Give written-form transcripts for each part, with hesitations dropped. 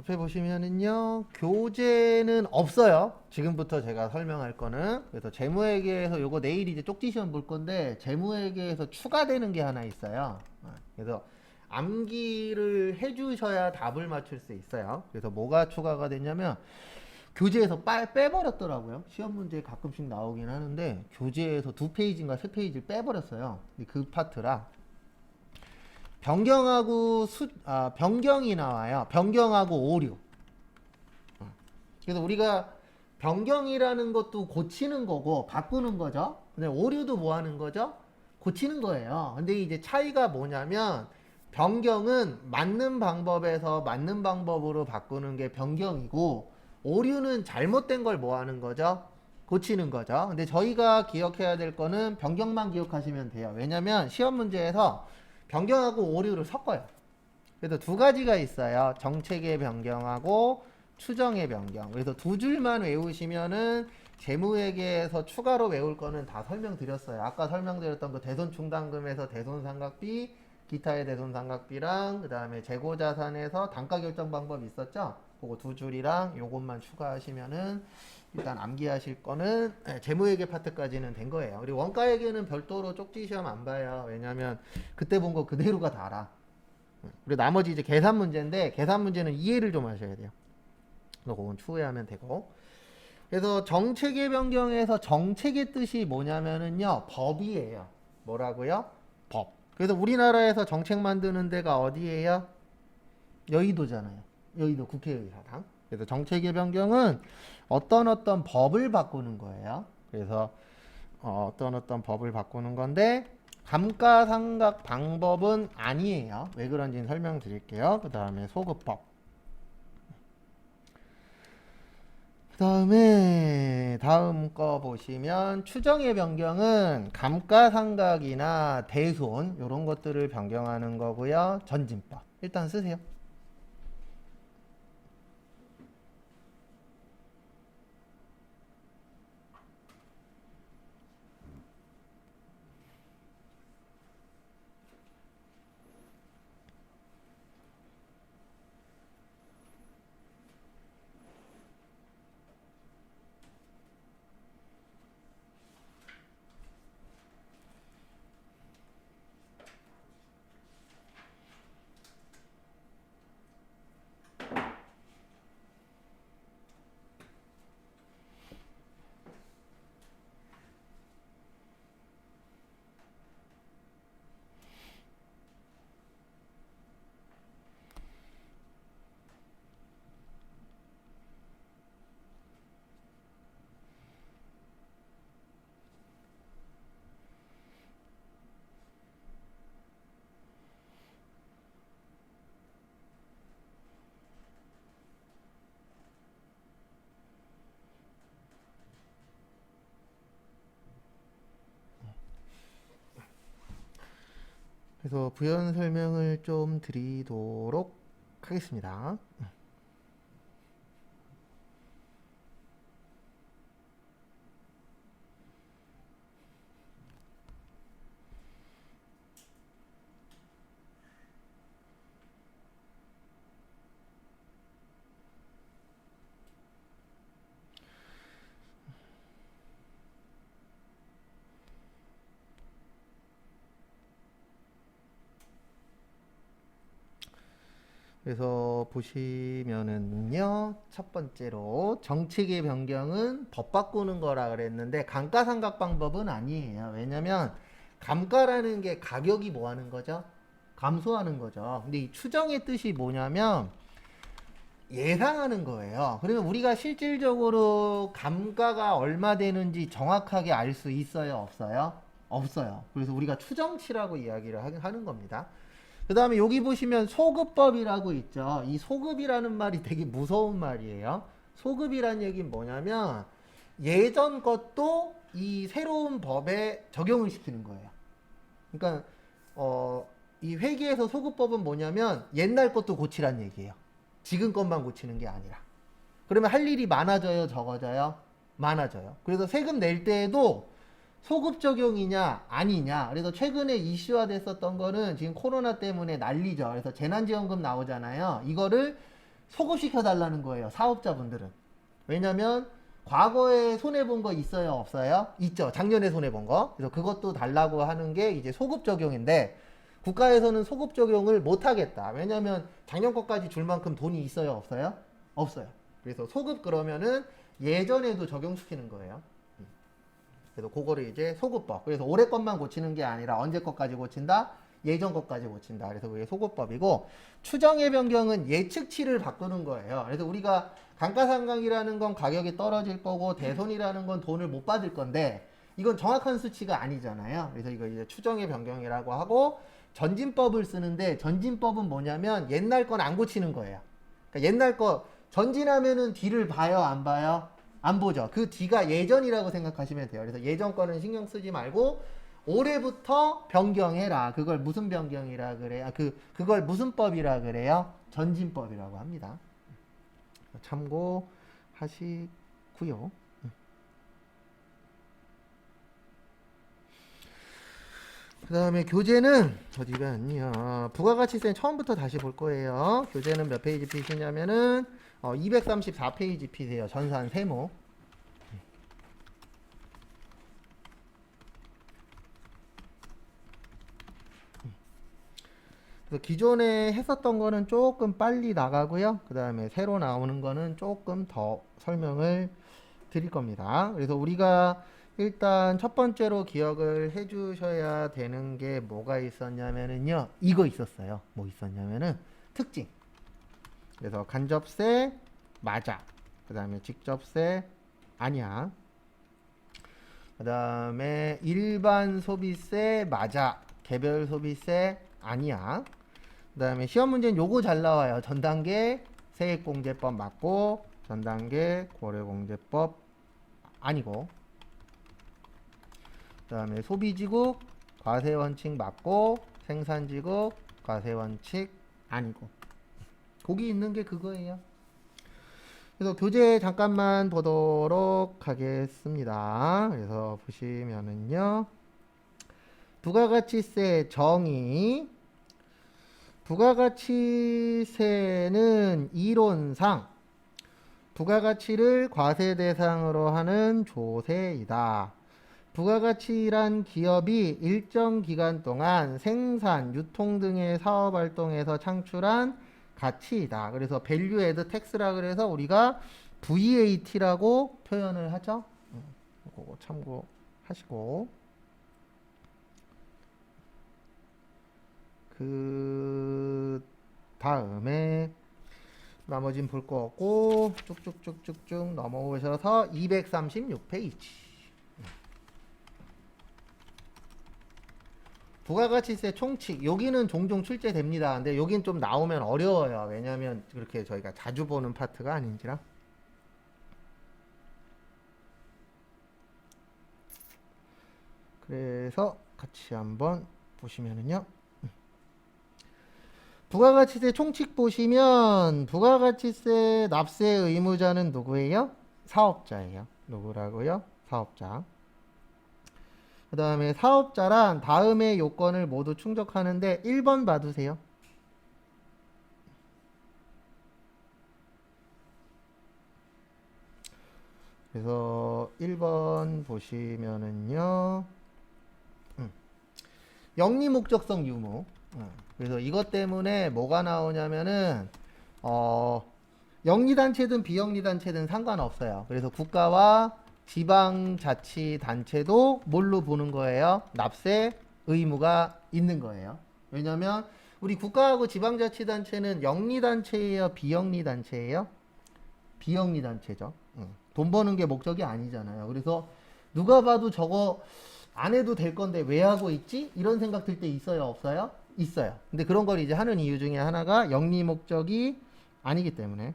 옆에 보시면은요, 교재는 없어요. 지금부터 제가 설명할 거는. 그래서 재무회계에서 요거 내일 이제 쪽지 시험 볼 건데, 재무회계에서 추가되는 게 하나 있어요. 그래서 암기를 해주셔야 답을 맞출 수 있어요. 그래서 뭐가 추가가 됐냐면, 교재에서 빼버렸더라고요. 시험 문제에 가끔씩 나오긴 하는데, 교재에서 2페이지인가 3페이지를 빼버렸어요. 그 파트라. 변경이 나와요. 변경하고 오류. 그래서 우리가 변경이라는 것도 고치는 거고 바꾸는 거죠. 근데 오류도 뭐 하는 거죠? 고치는 거예요. 근데 이제 차이가 뭐냐면 변경은 맞는 방법에서 맞는 방법으로 바꾸는 게 변경이고 오류는 잘못된 걸 뭐 하는 거죠? 고치는 거죠. 근데 저희가 기억해야 될 거는 변경만 기억하시면 돼요. 왜냐면 시험 문제에서 변경하고 오류를 섞어요. 그래서 두 가지가 있어요. 정책의 변경하고 추정의 변경. 그래서 두 줄만 외우시면은 재무회계에서 추가로 외울 거는 다 설명드렸어요. 아까 설명드렸던 그 대손충당금에서 대손상각비, 기타의 대손상각비랑 그 다음에 재고자산에서 단가 결정 방법 있었죠? 그거 두 줄이랑 요것만 추가하시면은 일단 암기하실 거는 재무회계 파트까지는 된 거예요. 그리고 원가회계는 별도로 쪽지 시험 안 봐요. 왜냐면 그때 본 거 그대로가 다라. 그리고 나머지 이제 계산 문제인데 계산 문제는 이해를 좀 하셔야 돼요. 그래서 그건 추후에 하면 되고. 그래서 정책의 변경에서 정책의 뜻이 뭐냐면은요, 법이에요. 뭐라고요? 법. 그래서 우리나라에서 정책 만드는 데가 어디예요? 여의도잖아요. 여의도 국회의사당. 그래서 정책의 변경은 어떤 법을 바꾸는 거예요. 그래서 어떤 법을 바꾸는 건데 감가상각 방법은 아니에요. 왜 그런지는 설명드릴게요. 그 다음에 소급법. 그 다음에 다음 거 보시면 추정의 변경은 감가상각이나 대손 이런 것들을 변경하는 거고요. 전진법. 일단 쓰세요. 그래서 부연 설명을 좀 드리도록 하겠습니다. 그래서 보시면은요, 첫 번째로 정책의 변경은 법 바꾸는 거라 그랬는데 감가상각 방법은 아니에요. 왜냐면 감가라는 게 가격이 뭐 하는 거죠? 감소하는 거죠. 근데 이 추정의 뜻이 뭐냐면 예상하는 거예요. 그러면 우리가 실질적으로 감가가 얼마 되는지 정확하게 알 수 있어요? 없어요? 없어요. 그래서 우리가 추정치라고 이야기를 하는 겁니다. 그 다음에 여기 보시면 소급법이라고 있죠. 이 소급이라는 말이 되게 무서운 말이에요. 소급이란 얘기는 뭐냐면 예전 것도 이 새로운 법에 적용을 시키는 거예요. 그러니까 이 회계에서 소급법은 뭐냐면 옛날 것도 고치란 얘기예요. 지금 것만 고치는 게 아니라. 그러면 할 일이 많아져요, 적어져요? 많아져요. 그래서 세금 낼 때에도 소급 적용이냐 아니냐. 그래서 최근에 이슈화 됐었던 거는 지금 코로나 때문에 난리죠. 그래서 재난지원금 나오잖아요. 이거를 소급시켜 달라는 거예요. 사업자분들은. 왜냐면 과거에 손해본 거 있어요? 없어요? 있죠. 작년에 손해본 거. 그래서 그것도 달라고 하는 게 이제 소급 적용인데 국가에서는 소급 적용을 못 하겠다. 왜냐면 작년 거까지 줄 만큼 돈이 있어요? 없어요? 없어요. 그래서 소급 그러면은 예전에도 적용시키는 거예요. 그래서 그거를 이제 소급법. 그래서 올해 것만 고치는 게 아니라 언제 것까지 고친다? 예전 것까지 고친다. 그래서 그게 소급법이고 추정의 변경은 예측치를 바꾸는 거예요. 그래서 우리가 감가상각이라는 건 가격이 떨어질 거고 대손이라는 건 돈을 못 받을 건데 이건 정확한 수치가 아니잖아요. 그래서 이거 이제 추정의 변경이라고 하고 전진법을 쓰는데 전진법은 뭐냐면 옛날 건 안 고치는 거예요. 그러니까 옛날 거 전진하면은 뒤를 봐요, 안 봐요? 안 보죠. 그 뒤가 예전이라고 생각하시면 돼요. 그래서 예전 거는 신경 쓰지 말고 올해부터 변경해라. 그걸 무슨 변경이라 그래요? 그걸 무슨 법이라 그래요? 전진법이라고 합니다. 참고하시고요. 그 다음에 교재는 어디 갔냐? 부가가치세 처음부터 다시 볼 거예요. 교재는 몇 페이지 피시냐면은 234페이지 피세요. 전산 세모. 그래서 기존에 했었던 거는 조금 빨리 나가고요. 그 다음에 새로 나오는 거는 조금 더 설명을 드릴 겁니다. 그래서 우리가 일단 첫 번째로 기억을 해 주셔야 되는 게 뭐가 있었냐면은요. 이거 있었어요. 뭐 있었냐면은 특징. 그래서 간접세 맞아. 그 다음에 직접세 아니야. 그 다음에 일반 소비세 맞아. 개별 소비세 아니야. 그 다음에 시험 문제는 요거 잘 나와요. 전단계 세액공제법 맞고 전단계 고려공제법 아니고 그 다음에 소비지국 과세원칙 맞고 생산지국 과세원칙 아니고 거기 있는 게 그거예요. 그래서 교재 잠깐만 보도록 하겠습니다. 그래서 보시면은요. 부가가치세 정의 부가가치세는 이론상 부가가치를 과세 대상으로 하는 조세이다. 부가가치란 기업이 일정 기간 동안 생산, 유통 등의 사업 활동에서 창출한 가치이다. 그래서 밸류 애드 텍스라 그래서 우리가 VAT라고 표현을 하죠. 그거 참고하시고 그 다음에 나머지는 볼 거 없고 쭉쭉쭉쭉쭉 넘어오셔서 236페이지 부가가치세 총칙 여기는 종종 출제됩니다. 근데 여긴 좀 나오면 어려워요. 왜냐면 그렇게 저희가 자주 보는 파트가 아닌지라. 그래서 같이 한번 보시면은요. 부가가치세 총칙 보시면 부가가치세 납세 의무자는 누구예요? 사업자예요. 누구라고요? 사업자. 그 다음에 사업자란 다음의 요건을 모두 충족하는데 1번 봐두세요. 그래서 1번 보시면은요. 영리 목적성 유무. 그래서 이것 때문에 뭐가 나오냐면은 영리단체든 비영리단체든 상관없어요. 그래서 국가와 지방자치단체도 뭘로 보는 거예요? 납세 의무가 있는 거예요. 왜냐면 우리 국가하고 지방자치단체는 영리단체예요? 비영리단체예요? 비영리단체죠. 돈 버는 게 목적이 아니잖아요. 그래서 누가 봐도 저거 안 해도 될 건데 왜 하고 있지? 이런 생각 들 때 있어요? 없어요? 있어요. 근데 그런 걸 이제 하는 이유 중에 하나가 영리 목적이 아니기 때문에.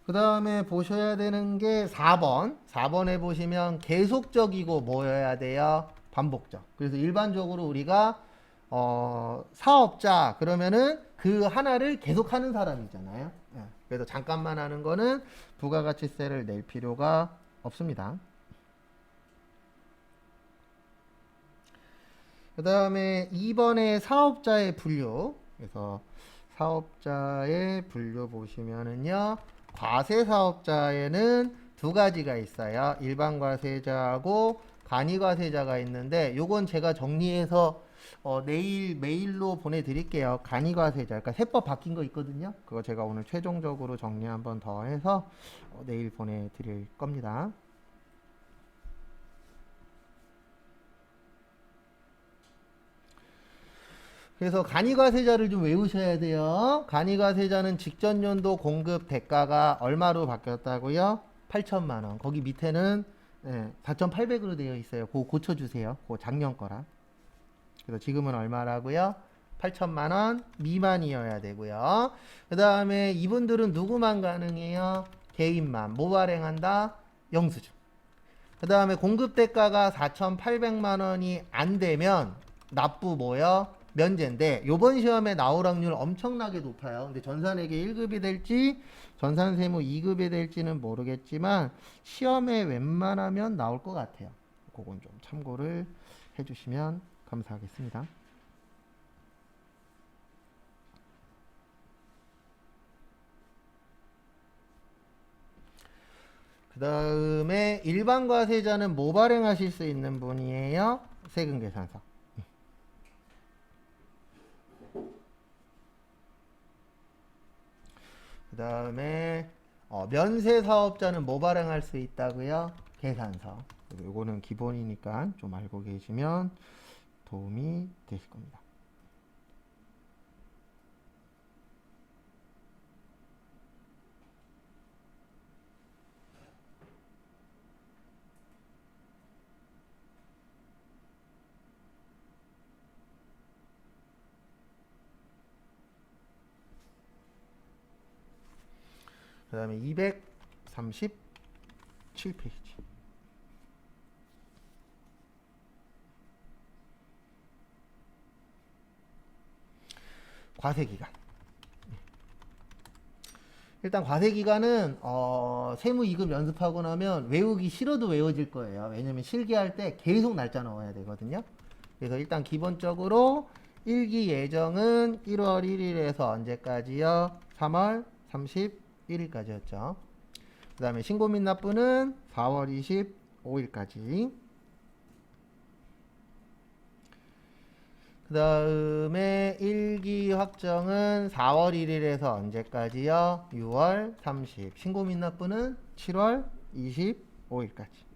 그 다음에 보셔야 되는 게 4번. 4번에 보시면 계속적이고 뭐여야 돼요? 반복적. 그래서 일반적으로 우리가 사업자 그러면은 그 하나를 계속하는 사람이잖아요. 그래서 잠깐만 하는 거는 부가가치세를 낼 필요가 없습니다. 그 다음에 2번에 사업자의 분류. 그래서 사업자의 분류 보시면은요, 과세 사업자에는 두 가지가 있어요. 일반 과세자하고 간이 과세자가 있는데, 요건 제가 정리해서 내일 메일로 보내드릴게요. 간이 과세자. 그러니까 세법 바뀐 거 있거든요. 그거 제가 오늘 최종적으로 정리 한번 더 해서 내일 보내드릴 겁니다. 그래서 간이과세자를 좀 외우셔야 돼요. 간이과세자는 직전 연도 공급 대가가 얼마로 바뀌었다고요? 8천만 원. 거기 밑에는 4,800으로 되어 있어요. 그거 고쳐주세요. 그거 작년 거라. 그래서 지금은 얼마라고요? 8천만 원 미만이어야 되고요. 그 다음에 이분들은 누구만 가능해요? 개인만. 뭐 발행한다? 영수증. 그 다음에 공급 대가가 4,800만 원이 안 되면 납부 뭐요? 면제인데, 요번 시험에 나올 확률 엄청나게 높아요. 근데 전산회계 1급이 될지 전산세무 2급이 될지는 모르겠지만 시험에 웬만하면 나올 것 같아요. 그건 좀 참고를 해주시면 감사하겠습니다. 그 다음에 일반 과세자는 뭐 발행하실 수 있는 분이에요? 세금계산서. 그 다음에 면세 사업자는 뭐 발행할 수 있다고요? 계산서. 요거는 기본이니까 좀 알고 계시면 도움이 되실 겁니다. 그 다음에 237페이지. 과세기간. 일단 과세기간은 세무 2급 연습하고 나면 외우기 싫어도 외워질 거예요. 왜냐면 실기할 때 계속 날짜 넣어야 되거든요. 그래서 일단 기본적으로 1기 예정은 1월 1일에서 언제까지요? 3월 31일까지였죠. 그 다음에 신고 및 납부는 4월 25일까지. 그 다음에 1기 확정은 4월 1일에서 언제까지요? 6월 30. 신고 및 납부는 7월 25일까지.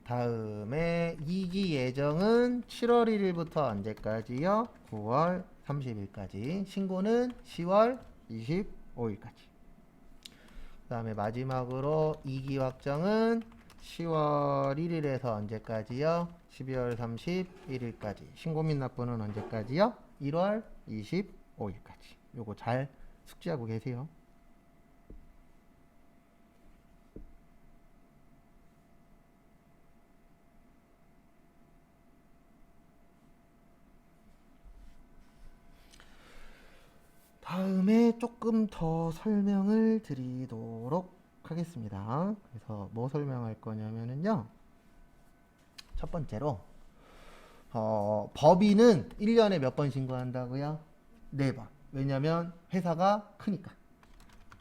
다음에 2기 예정은 7월 1일부터 언제까지요? 9월 30일까지. 신고는 10월 25일까지. 그 다음에 마지막으로 2기 확정은 10월 1일에서 언제까지요? 12월 31일까지. 신고 및 납부는 언제까지요? 1월 25일까지. 요거 잘 숙지하고 계세요. 다음에 조금 더 설명을 드리도록 하겠습니다. 그래서 뭐 설명할 거냐면요. 첫 번째로 법인은 1년에 몇 번 신고한다고요? 4번. 왜냐면 회사가 크니까.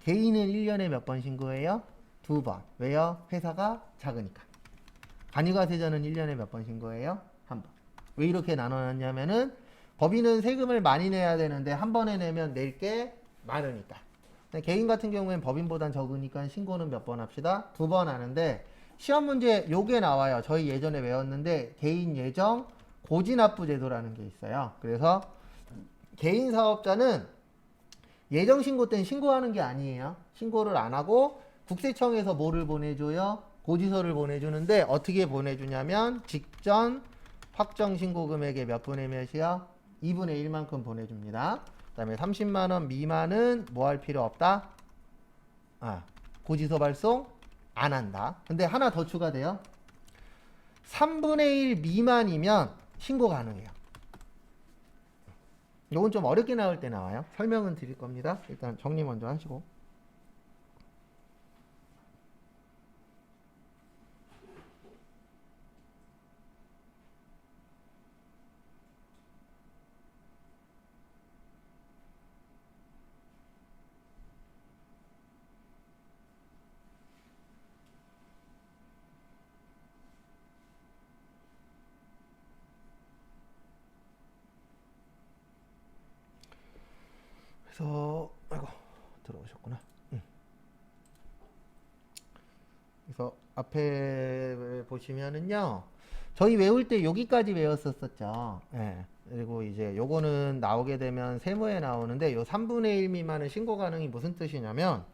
개인은 1년에 몇 번 신고해요? 2번. 왜요? 회사가 작으니까. 간이과세자는 1년에 몇 번 신고해요? 1번. 왜 이렇게 나눠놨냐면은 법인은 세금을 많이 내야 되는데 한 번에 내면 낼 게 많으니까. 개인 같은 경우엔 법인보단 적으니까 신고는 몇 번 합시다? 2번 하는데, 시험 문제 요게 나와요. 저희 예전에 외웠는데 개인 예정 고지납부 제도라는 게 있어요. 그래서 개인 사업자는 예정 신고 때는 신고하는 게 아니에요. 신고를 안 하고 국세청에서 뭐를 보내줘요? 고지서를 보내주는데, 어떻게 보내주냐면 직전 확정 신고 금액의 몇 분의 몇이요? 2분의 1만큼 보내줍니다. 그 다음에 30만원 미만은 뭐 할 필요 없다? 고지서 발송 안 한다. 근데 하나 더 추가돼요. 3분의 1 미만이면 신고 가능해요. 요건 좀 어렵게 나올 때 나와요. 설명은 드릴 겁니다. 일단 정리 먼저 하시고. 그래서 아이고 들어오셨구나. 그래서 앞에 보시면은요, 저희 외울 때 여기까지 외웠었었죠. 예. 그리고 이제 요거는 나오게 되면 세모에 나오는데 요 3분의 1 미만은 신고 가능이 무슨 뜻이냐면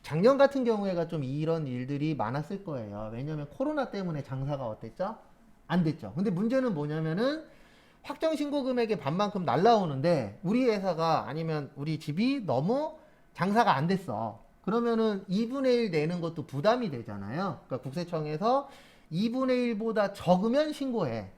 작년 같은 경우에가 좀 이런 일들이 많았을 거예요. 왜냐면 코로나 때문에 장사가 어땠죠? 안 됐죠. 근데 문제는 뭐냐면은 확정 신고 금액의 반만큼 날라오는데 우리 회사가 아니면 우리 집이 너무 장사가 안 됐어. 그러면은 2분의 1 내는 것도 부담이 되잖아요. 그러니까 국세청에서 2분의 1보다 적으면 신고해.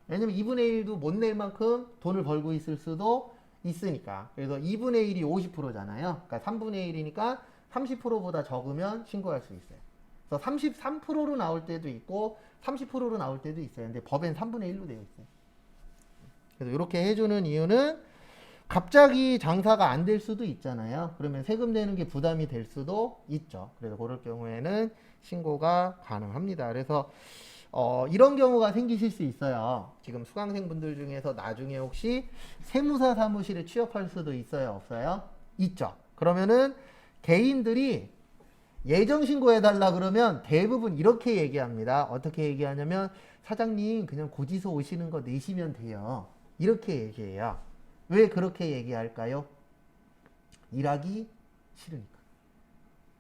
왜냐면 2분의 1도 못 낼 만큼 돈을 벌고 있을 수도 있으니까. 그래서 2분의 1이 50%잖아요. 그러니까 3분의 1이니까 30%보다 적으면 신고할 수 있어요. 그래서 33%로 나올 때도 있고 30%로 나올 때도 있어요. 근데 법엔 3분의 1로 되어 있어요. 그래서 이렇게 해주는 이유는 갑자기 장사가 안 될 수도 있잖아요. 그러면 세금 내는 게 부담이 될 수도 있죠. 그래서 그럴 경우에는 신고가 가능합니다. 그래서 이런 경우가 생기실 수 있어요. 지금 수강생분들 중에서 나중에 혹시 세무사 사무실에 취업할 수도 있어요, 없어요? 있죠. 그러면은 개인들이 예정 신고해달라 그러면 대부분 이렇게 얘기합니다. 어떻게 얘기하냐면 사장님 그냥 고지서 오시는 거 내시면 돼요. 이렇게 얘기해요. 왜 그렇게 얘기할까요? 일하기 싫으니까.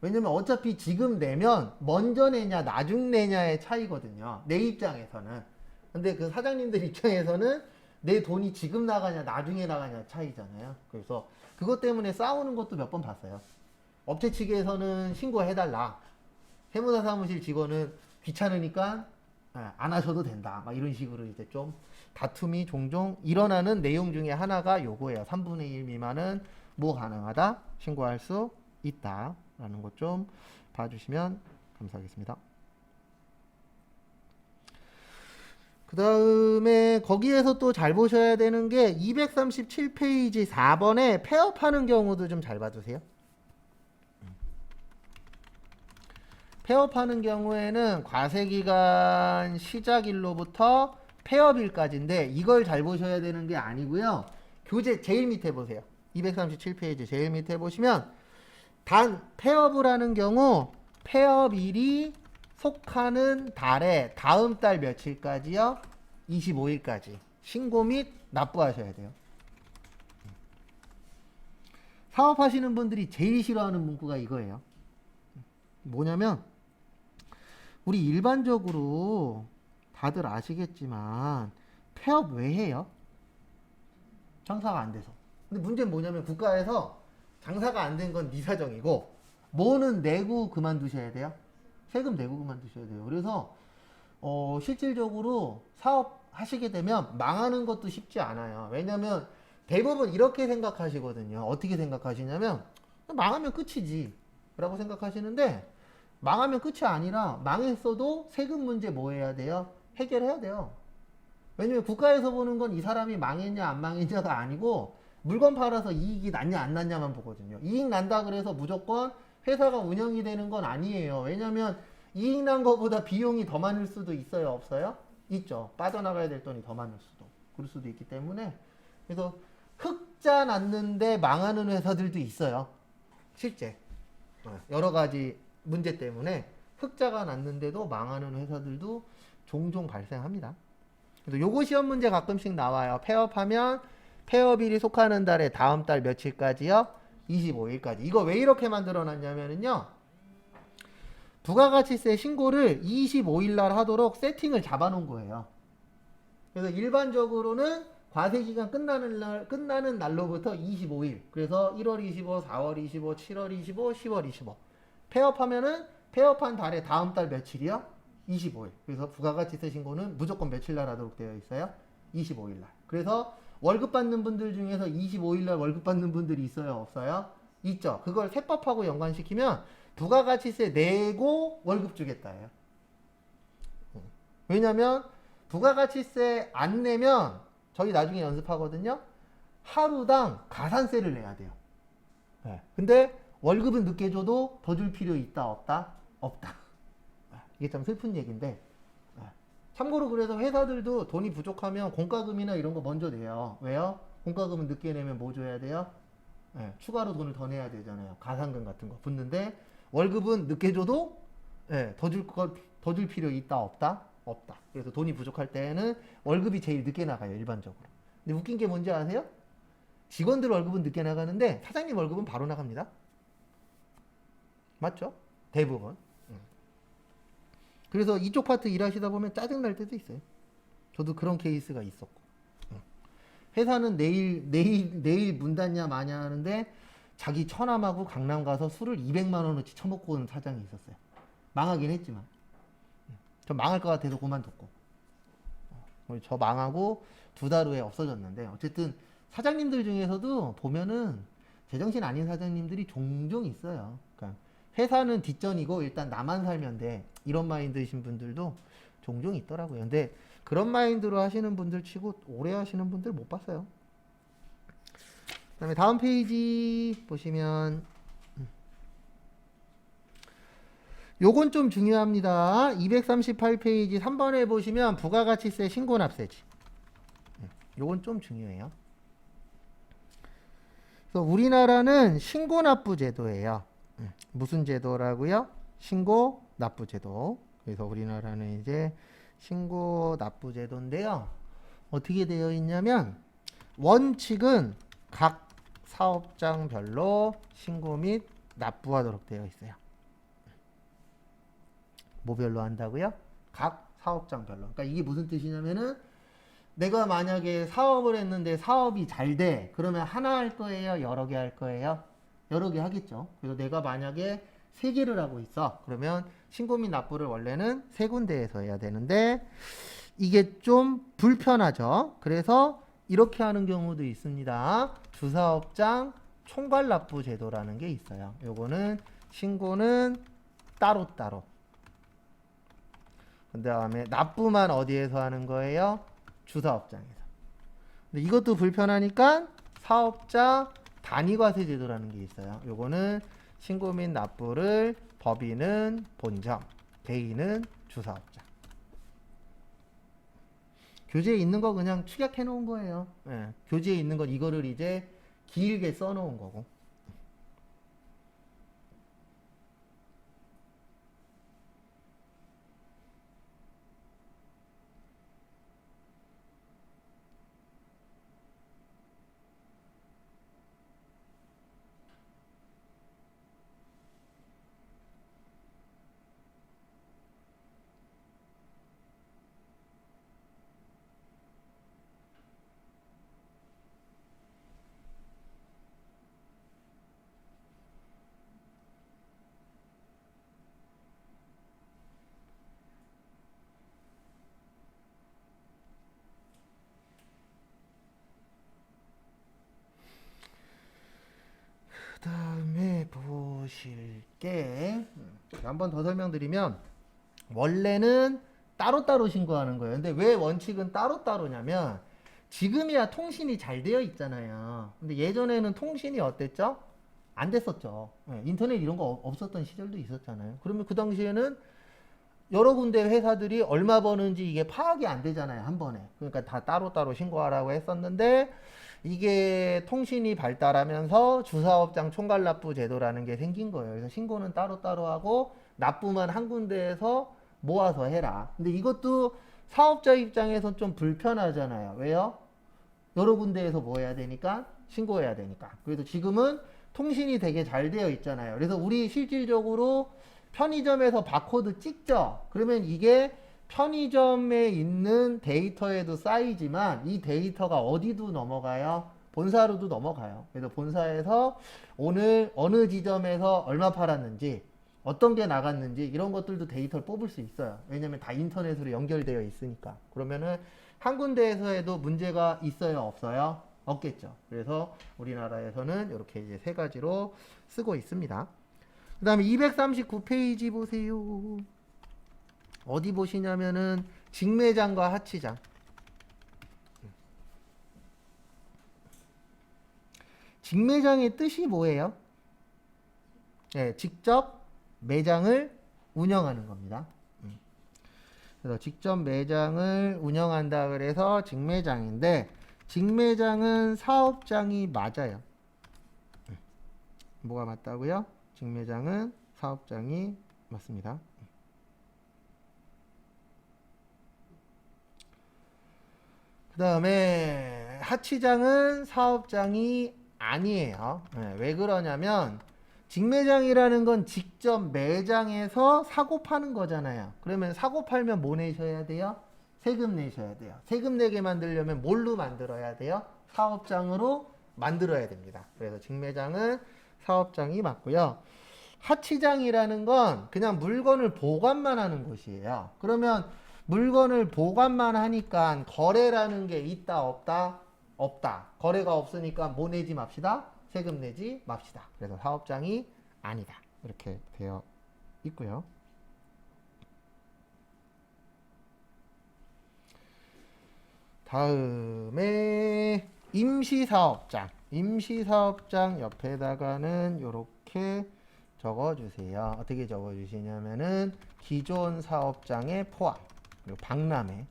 왜냐면 어차피 지금 내면 먼저 내냐 나중 내냐의 차이거든요. 내 입장에서는. 근데 그 사장님들 입장에서는 내 돈이 지금 나가냐 나중에 나가냐 차이잖아요. 그래서 그것 때문에 싸우는 것도 몇 번 봤어요. 업체 측에서는 신고해달라. 세무사 사무실 직원은 귀찮으니까 안 하셔도 된다. 막 이런 식으로 이제 좀 다툼이 종종 일어나는 내용 중에 하나가 요거예요. 3분의 1 미만은 뭐 가능하다? 신고할 수 있다. 라는 것 좀 봐주시면 감사하겠습니다. 그 다음에 거기에서 또 잘 보셔야 되는 게 237페이지 4번에 폐업하는 경우도 좀 잘 봐주세요. 폐업하는 경우에는 과세기간 시작일로부터 폐업일까지인데 이걸 잘 보셔야 되는 게 아니고요. 교재 제일 밑에 보세요. 237페이지 제일 밑에 보시면 단 폐업을 하는 경우 폐업일이 속하는 달에 다음 달 며칠까지요? 25일까지 신고 및 납부하셔야 돼요. 사업하시는 분들이 제일 싫어하는 문구가 이거예요. 뭐냐면 우리 일반적으로 다들 아시겠지만 폐업 왜 해요? 장사가 안 돼서. 근데 문제는 뭐냐면 국가에서 장사가 안 된 건 네 사정이고 뭐는 내고 그만두셔야 돼요? 세금 내고 그만두셔야 돼요. 그래서 실질적으로 사업 하시게 되면 망하는 것도 쉽지 않아요. 왜냐면 대부분 이렇게 생각하시거든요. 어떻게 생각하시냐면 망하면 끝이지 라고 생각하시는데 망하면 끝이 아니라 망했어도 세금 문제 뭐 해야 돼요? 해결해야 돼요. 왜냐면 국가에서 보는 건 이 사람이 망했냐 안 망했냐가 아니고 물건 팔아서 이익이 났냐 안 났냐만 보거든요. 이익 난다 그래서 무조건 회사가 운영이 되는 건 아니에요. 왜냐면 이익 난 거보다 비용이 더 많을 수도 있어요, 없어요? 있죠. 빠져나가야 될 돈이 더 많을 수도. 그럴 수도 있기 때문에 그래서 흑자 났는데 망하는 회사들도 있어요. 실제 여러 가지 문제 때문에 흑자가 났는데도 망하는 회사들도 종종 발생합니다. 그래서 요거 시험 문제 가끔씩 나와요. 폐업하면 폐업일이 속하는 달에 다음 달 며칠까지요? 25일까지. 이거 왜 이렇게 만들어 놨냐면요. 부가가치세 신고를 25일 날 하도록 세팅을 잡아 놓은 거예요. 그래서 일반적으로는 과세기간 끝나는 날로부터 25일. 그래서 1월 25, 4월 25, 7월 25, 10월 25. 폐업하면은 폐업한 달에 다음 달 며칠이요? 25일. 그래서 부가가치세 신고는 무조건 며칠 날 하도록 되어 있어요? 25일 날. 그래서 월급 받는 분들 중에서 25일 날 월급 받는 분들이 있어요, 없어요? 있죠. 그걸 세법하고 연관시키면 부가가치세 내고 월급 주겠다예요. 왜냐면 부가가치세 안 내면 저희 나중에 연습하거든요. 하루당 가산세를 내야 돼요. 네. 근데 월급은 늦게 줘도 더 줄 필요 있다 없다? 없다. 이게 참 슬픈 얘기인데, 참고로 그래서 회사들도 돈이 부족하면 공과금이나 이런 거 먼저 내요. 왜요? 공과금은 늦게 내면 뭐 줘야 돼요? 네, 추가로 돈을 더 내야 되잖아요. 가산금 같은 거 붙는데 월급은 늦게 줘도 네, 더 줄 필요 있다 없다? 없다. 그래서 돈이 부족할 때는 월급이 제일 늦게 나가요, 일반적으로. 근데 웃긴 게 뭔지 아세요? 직원들 월급은 늦게 나가는데 사장님 월급은 바로 나갑니다. 맞죠? 대부분. 그래서 이쪽 파트 일하시다 보면 짜증날 때도 있어요. 저도 그런 케이스가 있었고. 회사는 내일 문 닫냐 마냐 하는데 자기 처남하고 강남 가서 술을 200만 원어치 처먹고 온 사장이 있었어요. 망하긴 했지만. 저 망할 것 같아서 그만뒀고. 저 망하고 2달 후에 없어졌는데 어쨌든 사장님들 중에서도 보면은 제정신 아닌 사장님들이 종종 있어요. 그러니까 회사는 뒷전이고 일단 나만 살면 돼. 이런 마인드이신 분들도 종종 있더라고요. 근데 그런 마인드로 하시는 분들 치고 오래 하시는 분들 못 봤어요. 그 다음에 다음 페이지 보시면 요건 좀 중요합니다. 238페이지 3번에 보시면 부가가치세 신고납세지. 요건 좀 중요해요. 그래서 우리나라는 신고납부 제도예요. 무슨 제도라고요? 신고납부 제도. 그래서 우리나라는 이제 신고납부 제도인데요. 어떻게 되어 있냐면 원칙은 각 사업장별로 신고 및 납부하도록 되어 있어요. 뭐별로 한다고요? 각 사업장별로. 그러니까 이게 무슨 뜻이냐면은 내가 만약에 사업을 했는데 사업이 잘 돼. 그러면 하나 할 거예요? 여러 개 할 거예요? 여러 개 하겠죠. 그래서 내가 만약에 3개를 하고 있어. 그러면 신고 및 납부를 원래는 3군데에서 해야 되는데 이게 좀 불편하죠. 그래서 이렇게 하는 경우도 있습니다. 주사업장 총괄납부 제도라는 게 있어요. 요거는 신고는 따로따로. 그 다음에 납부만 어디에서 하는 거예요? 주사업장에서. 근데 이것도 불편하니까 사업자 단위과세 제도라는 게 있어요. 요거는 신고 및 납부를 법인은 본점, 개인은 주사업장. 교재에 있는 거 그냥 축약해 놓은 거예요. 예, 교재에 있는 건 이거를 이제 길게 써 놓은 거고. 그 다음에 보실 게 한 번 더 설명드리면 원래는 따로따로 신고하는 거예요. 근데 왜 원칙은 따로따로냐면 지금이야 통신이 잘 되어 있잖아요. 근데 예전에는 통신이 어땠죠? 안 됐었죠. 인터넷 이런 거 없었던 시절도 있었잖아요. 그러면 그 당시에는 여러 군데 회사들이 얼마 버는지 이게 파악이 안 되잖아요, 한 번에. 그러니까 다 따로따로 신고하라고 했었는데 이게 통신이 발달하면서 주사업장 총괄납부 제도라는 게 생긴 거예요. 그래서 신고는 따로따로 하고 납부만 한 군데에서 모아서 해라. 근데 이것도 사업자 입장에서 좀 불편하잖아요. 왜요? 여러 군데에서 뭐 해야 되니까? 신고해야 되니까. 그래서 지금은 통신이 되게 잘 되어 있잖아요. 그래서 우리 실질적으로 편의점에서 바코드 찍죠. 그러면 이게 편의점에 있는 데이터에도 쌓이지만 이 데이터가 어디도 넘어가요? 본사로도 넘어가요. 그래서 본사에서 오늘 어느 지점에서 얼마 팔았는지 어떤 게 나갔는지 이런 것들도 데이터를 뽑을 수 있어요. 왜냐면 다 인터넷으로 연결되어 있으니까. 그러면은 한 군데에서 해도 문제가 있어요, 없어요? 없겠죠. 그래서 우리나라에서는 이렇게 이제 세 가지로 쓰고 있습니다. 그 다음에 239페이지 보세요. 어디 보시냐면은 직매장과 하치장. 직매장의 뜻이 뭐예요? 네, 직접 매장을 운영하는 겁니다. 그래서 직접 매장을 운영한다 그래서 직매장인데, 직매장은 사업장이 맞아요. 뭐가 맞다고요? 직매장은 사업장이 맞습니다. 그 다음에 하치장은 사업장이 아니에요. 네, 왜 그러냐면 직매장이라는 건 직접 매장에서 사고 파는 거잖아요. 그러면 사고 팔면 뭐 내셔야 돼요? 세금 내셔야 돼요. 세금 내게 만들려면 뭘로 만들어야 돼요? 사업장으로 만들어야 됩니다. 그래서 직매장은 사업장이 맞고요. 하치장이라는 건 그냥 물건을 보관만 하는 곳이에요. 그러면 물건을 보관만 하니까 거래라는 게 있다 없다? 없다. 거래가 없으니까 뭐 내지 맙시다? 세금 내지 맙시다. 그래서 사업장이 아니다. 이렇게 되어 있고요. 다음에 임시사업장. 임시사업장 옆에다가는 이렇게 적어주세요. 어떻게 적어주시냐면은 기존 사업장의 포함. 그리고 박람회.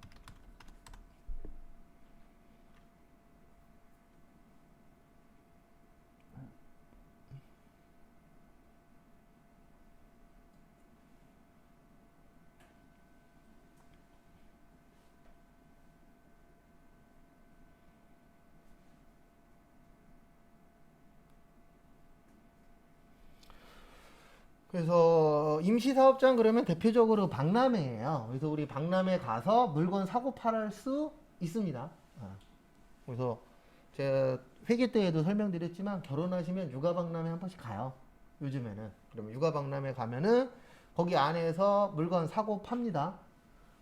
그래서 임시사업장 그러면 대표적으로 박람회예요. 그래서 우리 박람회 가서 물건 사고 팔 수 있습니다. 그래서 제가 회계 때에도 설명드렸지만 결혼하시면 육아박람회 한 번씩 가요. 요즘에는. 그러면 육아박람회 가면은 거기 안에서 물건 사고 팝니다.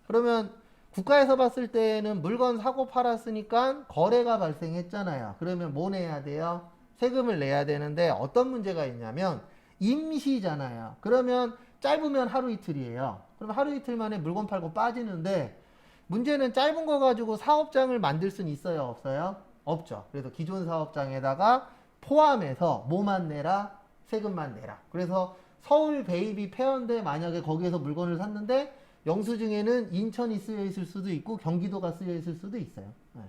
그러면 국가에서 봤을 때는 물건 사고 팔았으니까 거래가 발생했잖아요. 그러면 뭐 내야 돼요? 세금을 내야 되는데 어떤 문제가 있냐면 임시잖아요. 그러면 짧으면 하루 이틀이에요. 그럼 하루 이틀 만에 물건 팔고 빠지는데 문제는 짧은 거 가지고 사업장을 만들 수는 있어요, 없어요? 없죠. 그래서 기존 사업장에다가 포함해서 뭐만 내라? 세금만 내라. 그래서 서울 베이비 페어인데 만약에 거기에서 물건을 샀는데 영수증에는 인천이 쓰여 있을 수도 있고 경기도가 쓰여 있을 수도 있어요. 네.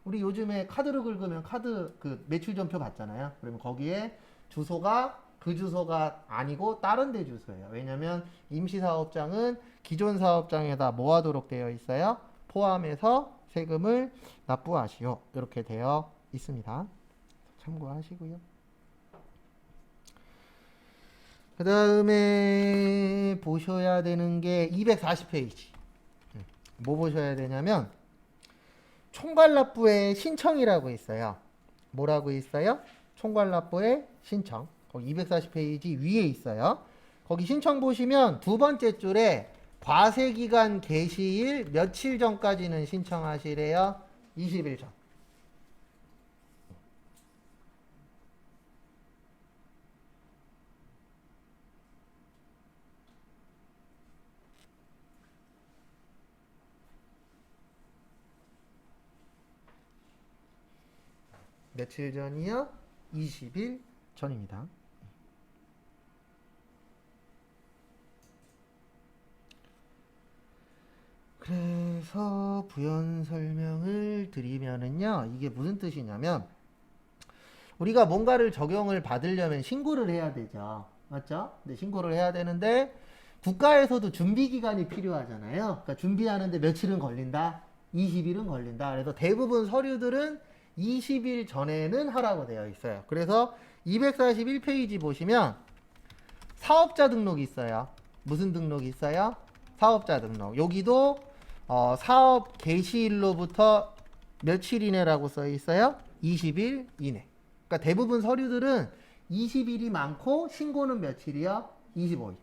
우리 요즘에 카드로 긁으면 카드 그 매출 전표 받잖아요. 그러면 거기에 주소가 그 주소가 아니고 다른 데 주소예요. 왜냐면 임시사업장은 기존 사업장에다 뭐 하도록 되어 있어요? 포함해서 세금을 납부하시오. 이렇게 되어 있습니다. 참고하시고요. 그 다음에 보셔야 되는 게 240페이지. 뭐 보셔야 되냐면 총괄납부의 신청이라고 있어요. 뭐라고 있어요? 총괄납부의 신청. 거기 240페이지 위에 있어요. 거기 신청 보시면 두 번째 줄에 과세기간 개시일 며칠 전까지는 신청하시래요? 20일 전. 며칠 전이요? 20일 전입니다. 그래서 부연 설명을 드리면은요, 이게 무슨 뜻이냐면 우리가 뭔가를 적용을 받으려면 신고를 해야 되죠. 맞죠? 근데 신고를 해야 되는데 국가에서도 준비 기간이 필요하잖아요. 그러니까 준비하는데 며칠은 걸린다? 20일은 걸린다. 그래서 대부분 서류들은 20일 전에는 하라고 되어 있어요. 그래서 241페이지 보시면 사업자 등록이 있어요. 무슨 등록이 있어요? 사업자 등록. 여기도 사업 개시일로부터 며칠 이내라고 써 있어요? 20일 이내. 그러니까 대부분 서류들은 20일이 많고 신고는 며칠이요? 25일.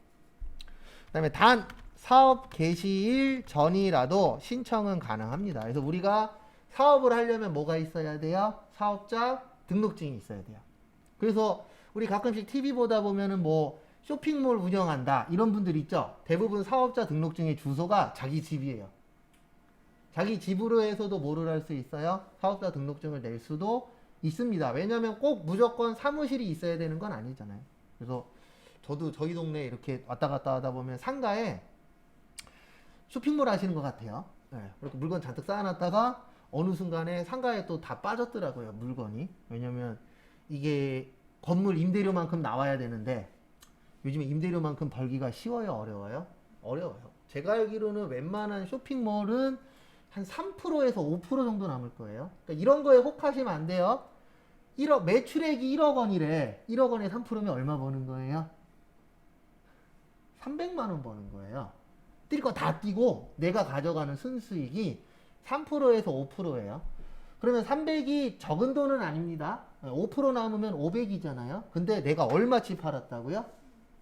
그다음에 단 사업 개시일 전이라도 신청은 가능합니다. 그래서 우리가 사업을 하려면 뭐가 있어야 돼요? 사업자 등록증이 있어야 돼요. 그래서 우리 가끔씩 TV 보다 보면은 뭐 쇼핑몰 운영한다 이런 분들 있죠. 대부분 사업자 등록증의 주소가 자기 집이에요. 자기 집으로 해서도 뭐를 할 수 있어요? 사업자 등록증을 낼 수도 있습니다. 왜냐면 꼭 무조건 사무실이 있어야 되는 건 아니잖아요. 그래서 저도 저희 동네에 이렇게 왔다 갔다 하다 보면 상가에 쇼핑몰 하시는 것 같아요. 네, 이렇게 물건 잔뜩 쌓아놨다가 어느 순간에 상가에 또 다 빠졌더라고요, 물건이. 왜냐면 이게 건물 임대료만큼 나와야 되는데 요즘에 임대료만큼 벌기가 쉬워요, 어려워요? 어려워요. 제가 알기로는 웬만한 쇼핑몰은 한 3%에서 5% 정도 남을 거예요. 그러니까 이런 거에 혹하시면 안 돼요. 1억, 매출액이 1억 원이래. 1억 원에 3%면 얼마 버는 거예요? 300만 원 버는 거예요. 뛸 거 다 뛰고 내가 가져가는 순수익이 3%에서 5%예요. 그러면 300이 적은 돈은 아닙니다. 5% 남으면 500이잖아요. 근데 내가 얼마치 팔았다고요?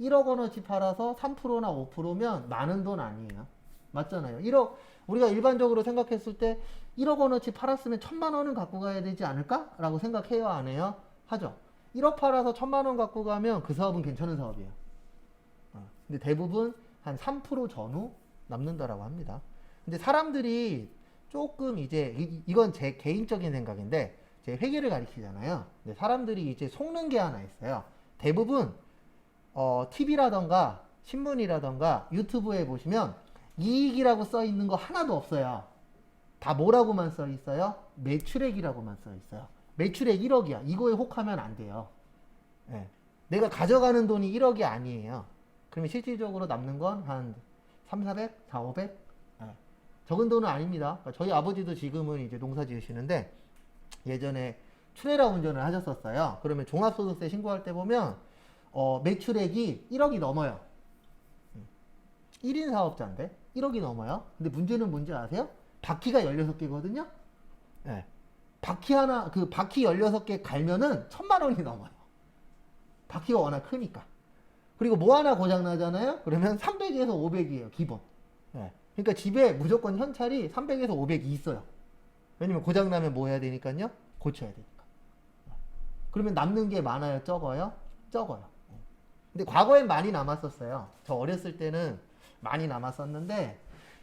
1억 원어치 팔아서 3%나 5%면 많은 돈 아니에요. 맞잖아요. 1억, 우리가 일반적으로 생각했을 때 1억 원어치 팔았으면 1000만 원은 갖고 가야 되지 않을까? 라고 생각해요, 안 해요? 하죠. 1억 팔아서 1000만 원 갖고 가면 그 사업은 괜찮은 사업이에요. 근데 대부분 한 3% 전후 남는다라고 합니다. 근데 사람들이 조금 이제 이건 제 개인적인 생각인데 제 회계를 가르치잖아요. 근데 사람들이 이제 속는 게 하나 있어요. 대부분 TV라던가 신문이라던가 유튜브에 보시면 이익이라고 써 있는 거 하나도 없어요. 다 뭐라고만 써 있어요? 매출액이라고만 써 있어요. 매출액 1억이야. 이거에 혹하면 안 돼요. 네. 내가 가져가는 돈이 1억이 아니에요. 그러면 실질적으로 남는 건 한 3, 400, 4, 500? 네. 적은 돈은 아닙니다. 그러니까 저희 아버지도 지금은 이제 농사 지으시는데 예전에 트레일러 운전을 하셨었어요. 그러면 종합소득세 신고할 때 보면 매출액이 1억이 넘어요. 1인 사업자인데 1억이 넘어요. 근데 문제는 뭔지 아세요? 바퀴가 16개거든요. 네. 바퀴 하나, 그 바퀴 16개 갈면은 1000만 원이 넘어요. 바퀴가 워낙 크니까. 그리고 뭐 하나 고장 나잖아요? 그러면 300에서 500이에요, 기본. 네. 그러니까 집에 무조건 현찰이 300에서 500이 있어요. 왜냐면 고장 나면 뭐 해야 되니까요? 고쳐야 되니까. 그러면 남는 게 많아요, 적어요? 적어요. 근데 과거엔 많이 남았었어요. 저 어렸을 때는 많이 남았었는데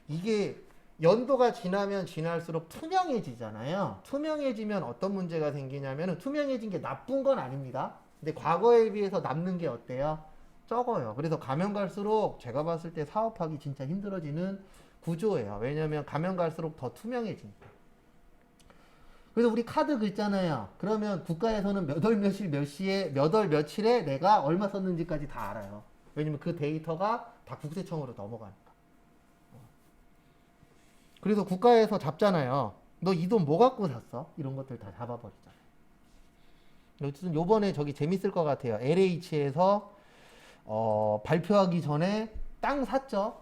이게 연도가 지나면 지날수록 투명해지잖아요. 투명해지면 어떤 문제가 생기냐면 투명해진 게 나쁜 건 아닙니다. 근데 과거에 비해서 남는 게 어때요? 적어요. 그래서 가면 갈수록 제가 봤을 때 사업하기 진짜 힘들어지는 구조예요. 왜냐면 가면 갈수록 더 투명해지니까. 그래서 우리 카드 긁잖아요. 그러면 국가에서는 몇 월 며칠 몇 시에 몇 월 며칠에 내가 얼마 썼는지까지 다 알아요. 왜냐면 그 데이터가 다 국세청으로 넘어가니까. 그래서 국가에서 잡잖아요. 너 이 돈 뭐 갖고 샀어? 이런 것들 다 잡아버리잖아요. 어쨌든 요번에 저기 재밌을 것 같아요. LH에서 발표하기 전에 땅 샀죠.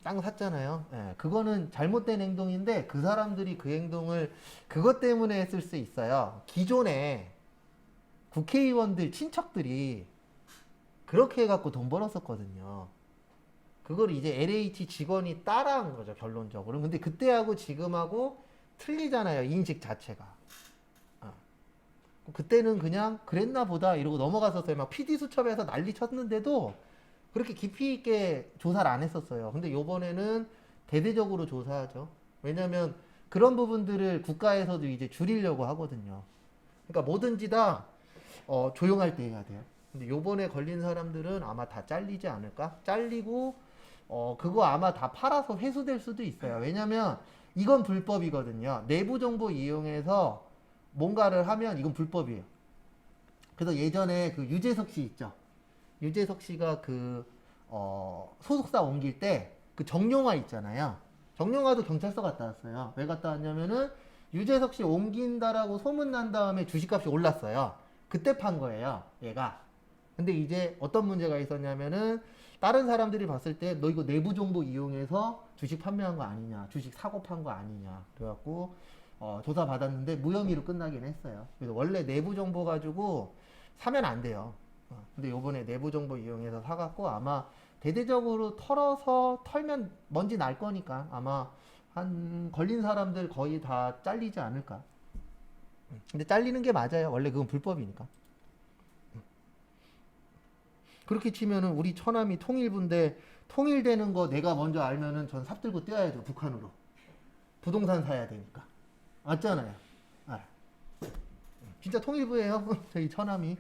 땅 샀잖아요. 그거는 잘못된 행동인데 그 사람들이 그 행동을 그것 때문에 했을 수 있어요. 기존에 국회의원들 친척들이 그렇게 해갖고 돈 벌었었거든요. 그걸 이제 LH 직원이 따라한 거죠, 결론적으로. 근데 그때하고 지금하고 틀리잖아요, 인식 자체가. 그때는 그냥 그랬나 보다 이러고 넘어갔었어요. 막 PD 수첩에서 난리 쳤는데도 그렇게 깊이 있게 조사를 안 했었어요. 근데 요번에는 대대적으로 조사하죠. 왜냐면 그런 부분들을 국가에서도 이제 줄이려고 하거든요. 그러니까 뭐든지 다 조용할 때 해야 돼요. 근데 요번에 걸린 사람들은 아마 다 잘리지 않을까? 잘리고 그거 아마 다 팔아서 회수될 수도 있어요. 왜냐면 이건 불법이거든요. 내부 정보 이용해서 뭔가를 하면 이건 불법이에요. 그래서 예전에 그 유재석 씨 있죠. 유재석 씨가 그 소속사 옮길 때 그 정용화 있잖아요. 정용화도 경찰서 갔다 왔어요. 왜 갔다 왔냐면은 유재석 씨 옮긴다라고 소문 난 다음에 주식값이 올랐어요. 그때 판 거예요, 얘가. 근데 이제 어떤 문제가 있었냐면은 다른 사람들이 봤을 때 너 이거 내부 정보 이용해서 주식 판매한 거 아니냐, 주식 사고 판 거 아니냐, 그래갖고 조사 받았는데 무혐의로 끝나긴 했어요. 그래서 원래 내부 정보 가지고 사면 안 돼요. 근데 요번에 내부 정보 이용해서 사갖고 아마 대대적으로 털면 먼지 날 거니까 아마 한 걸린 사람들 거의 다 잘리지 않을까. 근데 잘리는 게 맞아요. 원래 그건 불법이니까. 그렇게 치면은 우리 처남이 통일부인데 통일되는 거 내가 먼저 알면은 전 삽 들고 뛰어야죠. 북한으로. 부동산 사야 되니까. 맞잖아요. 아. 진짜 통일부예요. 저희 처남이.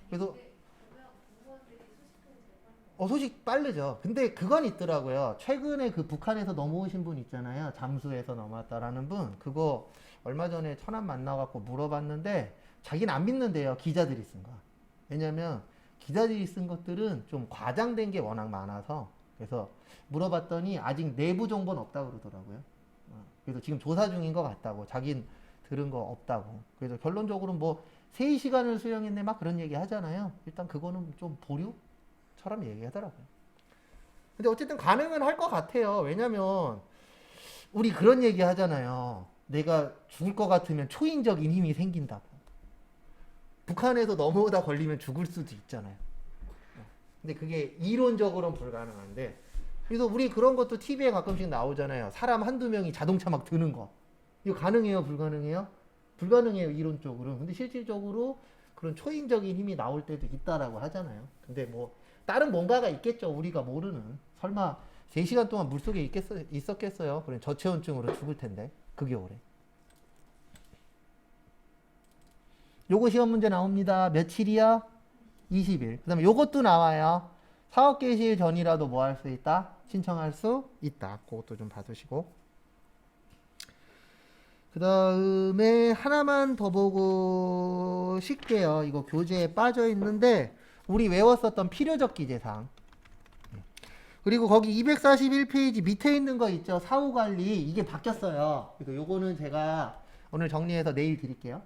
그래서 소식 빠르죠. 근데 그건 있더라고요. 최근에 그 북한에서 넘어오신 분 있잖아요. 잠수해서 넘어왔다라는 분. 그거 얼마 전에 처남 만나갖고 물어봤는데 자기는 안 믿는데요. 기자들이 쓴 거. 왜냐면 기자들이 쓴 것들은 좀 과장된 게 워낙 많아서 그래서 물어봤더니 아직 내부 정보는 없다고 그러더라고요. 그래서 지금 조사 중인 것 같다고. 자긴 들은 거 없다고. 그래서 결론적으로는 뭐 3시간을 수령했네 막 그런 얘기 하잖아요. 일단 그거는 좀 보류처럼 얘기하더라고요. 근데 어쨌든 가능은 할 것 같아요. 왜냐면 우리 그런 얘기 하잖아요. 내가 죽을 것 같으면 초인적인 힘이 생긴다고. 북한에서 넘어오다 걸리면 죽을 수도 있잖아요. 근데 그게 이론적으로는 불가능한데 그래서 우리 그런 것도 TV에 가끔씩 나오잖아요. 사람 한두 명이 자동차 막 드는 거. 이거 가능해요? 불가능해요? 불가능해요. 이론적으로. 근데 실질적으로 그런 초인적인 힘이 나올 때도 있다라고 하잖아요. 근데 뭐 다른 뭔가가 있겠죠. 우리가 모르는. 설마 3시간 동안 물속에 있었겠어요? 그래 저체온증으로 죽을 텐데. 그 겨울에. 요거 시험 문제 나옵니다. 며칠이야? 20일. 그 다음에 요것도 나와요. 사업 개시 전이라도 뭐 할 수 있다? 신청할 수 있다. 그것도 좀 봐두시고. 그 다음에 하나만 더 보고 쉽게요. 이거 교재에 빠져 있는데 우리 외웠었던 필요적 기재사항. 그리고 거기 241페이지 밑에 있는 거 있죠. 사후관리. 이게 바뀌었어요. 그래서 요거는 제가 오늘 정리해서 내일 드릴게요.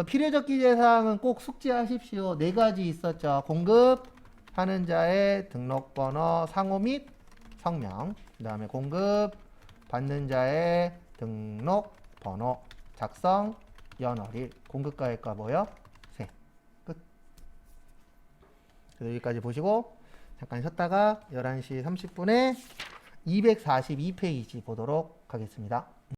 필요적 기재사항은 꼭 숙지하십시오. 4가지 있었죠. 공급하는 자의 등록번호, 상호 및 성명. 그 다음에 공급받는 자의 등록번호, 작성, 연월일. 공급가액과 뭐요? 세. 끝. 여기까지 보시고 잠깐 쉬었다가 11시 30분에 242페이지 보도록 하겠습니다.